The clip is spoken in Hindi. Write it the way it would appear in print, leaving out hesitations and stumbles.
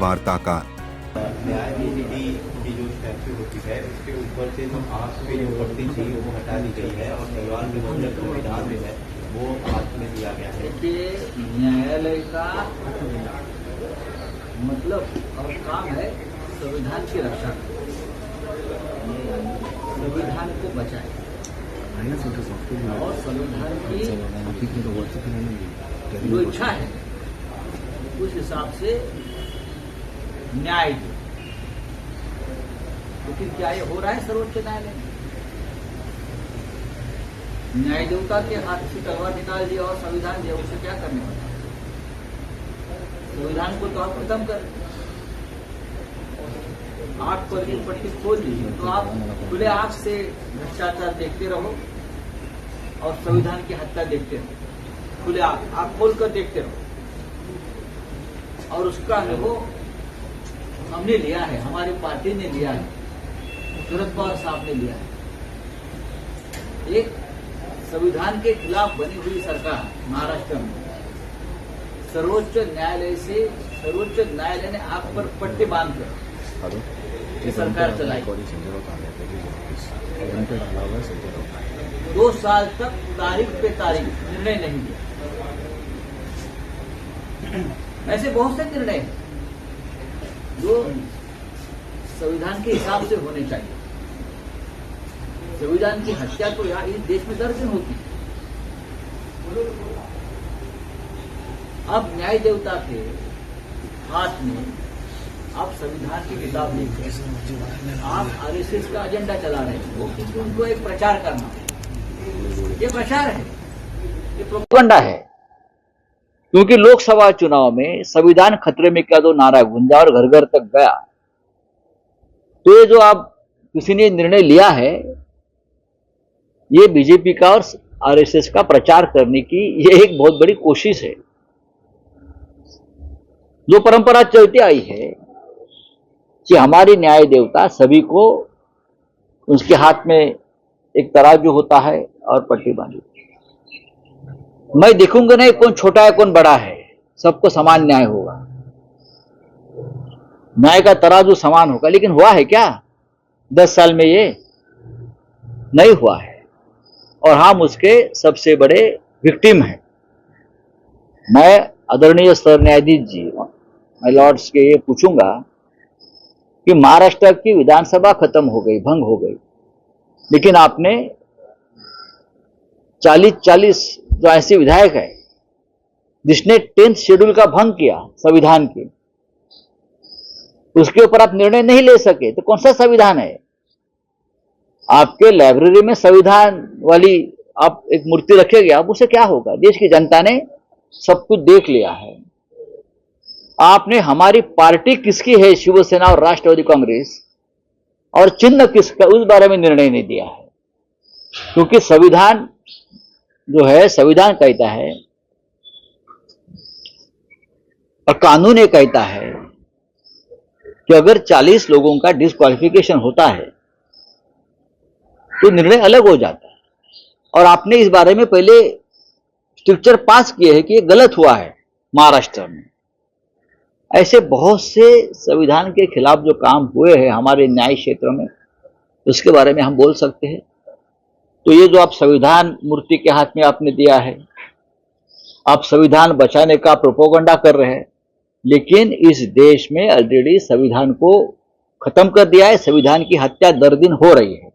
वार्ताकार। न्यायनीति की जो स्टैच्यू होती है उसके ऊपर से जो आँख पे जो पट्टी थी वो हटा दी गई है और तलवार के बदले संविधान में है वो हाथ में दिया गया है। देखिए, न्यायालय का मतलब और काम है संविधान की रक्षा करना, संविधान को बचाए और संविधान की जो इच्छा है उस हिसाब से न्याय दे। लेकिन क्या ये हो रहा है सर्वोच्च न्यायालय में? न्याय देवता के हाथ से तलवार निकाल दिया और संविधान दिया, उसे क्या करने वाला? संविधान को तो आप खत्म कर, 8 पर की पट्टी खोल लीजिए तो आप खुले आंख से भ्रष्टाचार देखते रहो और संविधान की हत्या देखते रहो, खुले आंख खोल कर देखते रहो। और उसका है वो हमने लिया है, हमारी पार्टी ने लिया है, शरद पवार साहब ने लिया है। एक संविधान के खिलाफ बनी हुई सरकार महाराष्ट्र में सर्वोच्च न्यायालय ने आंख पर पट्टी बांधकर ये सरकार चलाई। 2 साल तक तारीख पे तारीख निर्णय नहीं दिया। ऐसे बहुत से निर्णय हैं जो संविधान के हिसाब से होने चाहिए। संविधान की हत्या तो यहाँ इस देश में 10 दिन होती है। अब न्याय देवता के हाथ में आप संविधान की किताब लिख रहे, आप आरएसएस का एजेंडा चला रहे हैं, उनको एक प्रचार करना, ये प्रचार है, ये प्रोपेगेंडा है। क्योंकि लोकसभा चुनाव में संविधान खतरे में क्या जो नारा गूंजा और घर घर तक गया, तो ये जो आप किसी ने निर्णय लिया है, ये बीजेपी का और आरएसएस का प्रचार करने की ये एक बहुत बड़ी कोशिश है। जो परंपरा चलती आई है कि हमारी न्याय देवता सभी को, उसके हाथ में एक तराजू होता है और पट्टी बांधी। मैं देखूंगा नहीं कौन छोटा है कौन बड़ा है, सबको समान न्याय होगा, न्याय का तराजू समान होगा। लेकिन हुआ है क्या 10 साल में? ये नहीं हुआ है और हम उसके सबसे बड़े विक्टिम हैं। मैं आदरणीय सर न्यायाधीश जी, मैं लॉर्ड्स के ये पूछूंगा कि महाराष्ट्र की विधानसभा खत्म हो गई, भंग हो गई, लेकिन आपने 40 जो ऐसे विधायक है जिसने 10th शेड्यूल का भंग किया संविधान के, उसके ऊपर आप निर्णय नहीं ले सके, तो कौन सा संविधान है? आपके लाइब्रेरी में संविधान वाली आप एक मूर्ति रखेंगे, आप उसे क्या होगा? देश की जनता ने सब कुछ देख लिया है। आपने हमारी पार्टी किसकी है, शिवसेना और राष्ट्रवादी कांग्रेस, और चिन्ह किसका, उस बारे में निर्णय नहीं दिया है। क्योंकि संविधान जो है, संविधान कहता है और कानून ये कहता है कि अगर 40 लोगों का डिस्क्वालिफिकेशन होता है तो निर्णय अलग हो जाता है। और आपने इस बारे में पहले स्ट्रिक्चर पास किए हैं कि ये गलत हुआ है महाराष्ट्र में। ऐसे बहुत से संविधान के खिलाफ जो काम हुए हैं हमारे न्याय क्षेत्र में, उसके बारे में हम बोल सकते हैं। तो ये जो आप संविधान मूर्ति के हाथ में आपने दिया है, आप संविधान बचाने का प्रोपेगेंडा कर रहे हैं, लेकिन इस देश में ऑलरेडी संविधान को खत्म कर दिया है। संविधान की हत्या 10 दिन हो रही है।